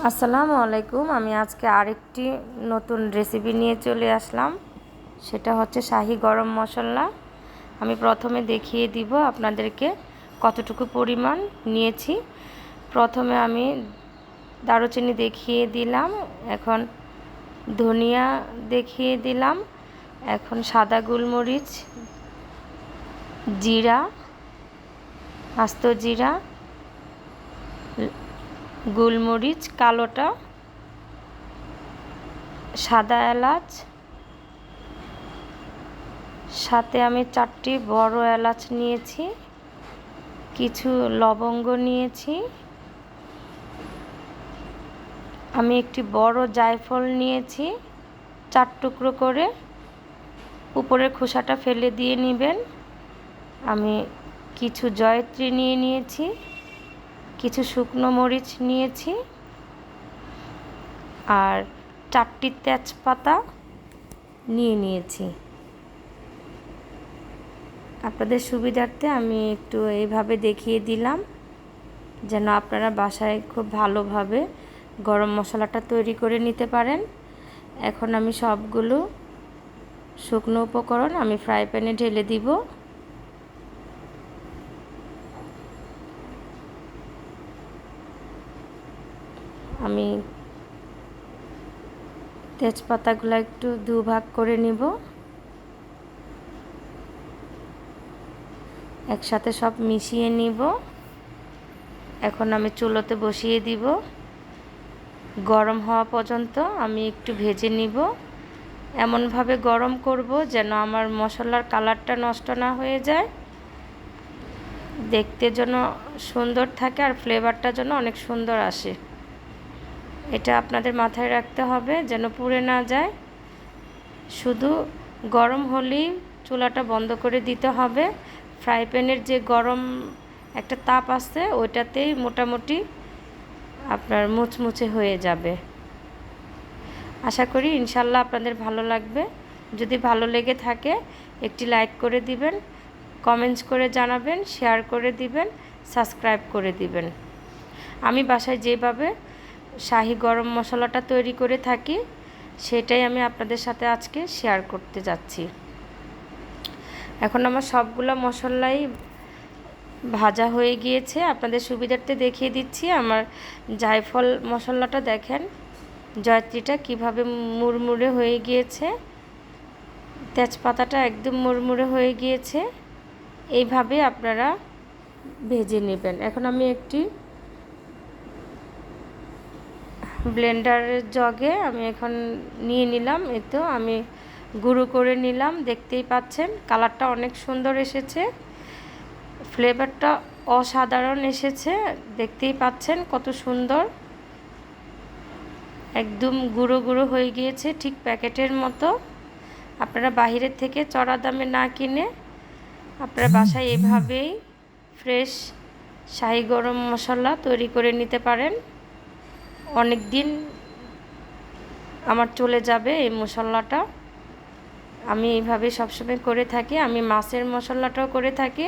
আসসালামু আলাইকুম। আমি আজকে আরেকটি নতুন রেসিপি নিয়ে চলে আসলাম। সেটা হচ্ছে শাহি গরম মশলা। আমি প্রথমে দেখিয়ে দিব আপনাদেরকে কতটুকু পরিমাণ নিয়েছি। প্রথমে আমি দারুচিনি দেখিয়ে দিলাম, এখন ধনিয়া দেখিয়ে দিলাম, এখন সাদা গোলমরিচ, জিরা, আস্ত জিরা, গোলমরিচ কালোটা, সাদা এলাচ, সাথে আমি 4টি বড় এলাচ নিয়েছি, কিছু লবঙ্গ নিয়েছি, আমি একটি বড় জায়ফল নিয়েছি 4 টুকরো করে, উপরের খোসাটা ফেলে দিয়ে নেবেন। আমি কিছু জয়ত্রী নিয়ে নিয়েছি, কিছু শুকনো মরিচ নিয়েছি, আর 4টি তেজপাতা নিয়ে নিয়েছি। আপনাদের সুবিধার্থে আমি একটু এইভাবে দেখিয়ে দিলাম, যেন আপনারা বাসায় খুব ভালোভাবে গরম মশলাটা তৈরি করে নিতে পারেন। এখন আমি সবগুলো শুকনো উপকরণ আমি ফ্রাই প্যানে ঢেলে দিব। আমি তেজপাতাগুলো একটু দুভাগ করে নিব, একসাথে সব মিশিয়ে নিব। এখন আমি চুলোতে বসিয়ে দিব, গরম হওয়া পর্যন্ত আমি একটু ভেজে নিব। এমনভাবে গরম করব যেন আমার মশলার কালারটা নষ্ট না হয়ে যায়, দেখতে যেন সুন্দর থাকে আর ফ্লেভারটা যেন অনেক সুন্দর আসে। এটা আপনাদের মাথায় রাখতে হবে যেন পুড়ে না যায়। শুধু গরম হলেই চুলাটা বন্ধ করে দিতে হবে। ফ্রাই প্যানের যে গরম একটা তাপ আছে ওইটাতেই মোটামুটি আপনার মুচমুচে হয়ে যাবে। আশা করি ইনশাল্লাহ আপনাদের ভালো লাগবে। যদি ভালো লেগে থাকে একটি লাইক করে দিবেন, কমেন্টস করে জানাবেন, শেয়ার করে দিবেন, সাবস্ক্রাইব করে দিবেন। আমি বাসায় যেভাবে শাহি গরম মশলাটা তৈরি করে থাকি সেটাই আমি আপনাদের সাথে আজকে শেয়ার করতে যাচ্ছি। এখন আমার সবগুলো মশলাই ভাজা হয়ে গিয়েছে। আপনাদের সুবিধার্থে দেখিয়ে দিচ্ছি। আমার জায়ফল মশলাটা দেখেন, জয়ত্রীটা কিভাবে মুড়মুড়ে হয়ে গিয়েছে, তেজপাতাটা একদম মুড়মুড়ে হয়ে গিয়েছে। এইভাবে আপনারা ভেজে নেবেন। এখন আমি একটি ব্লেন্ডারের জগে আমি এখন নিয়ে নিলাম। এই তো আমি গুঁড়ো করে নিলাম। দেখতেই পাচ্ছেন কালারটা অনেক সুন্দর এসেছে, ফ্লেভারটা অসাধারণ এসেছে। দেখতেই পাচ্ছেন কত সুন্দর, একদম গুঁড়ো গুঁড়ো হয়ে গিয়েছে, ঠিক প্যাকেটের মতো। আপনারা বাহিরের থেকে চড়া দামে না কিনে আপনারা বাসায় এভাবেই ফ্রেশ শাহি গরম মশলা তৈরি করে নিতে পারেন। অনেক দিন আমার চলে যাবে এই মশলাটা। আমি এইভাবে সবসময় করে থাকি। আমি মাছের মশলাটাও করে থাকি।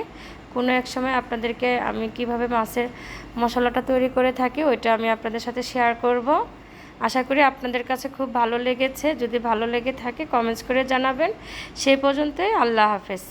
কোনো এক সময় আপনাদেরকে আমি কিভাবে মাছের মশলাটা তৈরি করে থাকি ওইটা আমি আপনাদের সাথে শেয়ার করব। আশা করি আপনাদের কাছে খুব ভালো লেগেছে। যদি ভালো লেগে থাকে কমেন্টস করে জানাবেন। সেই পর্যন্তই, আল্লাহ হাফেজ।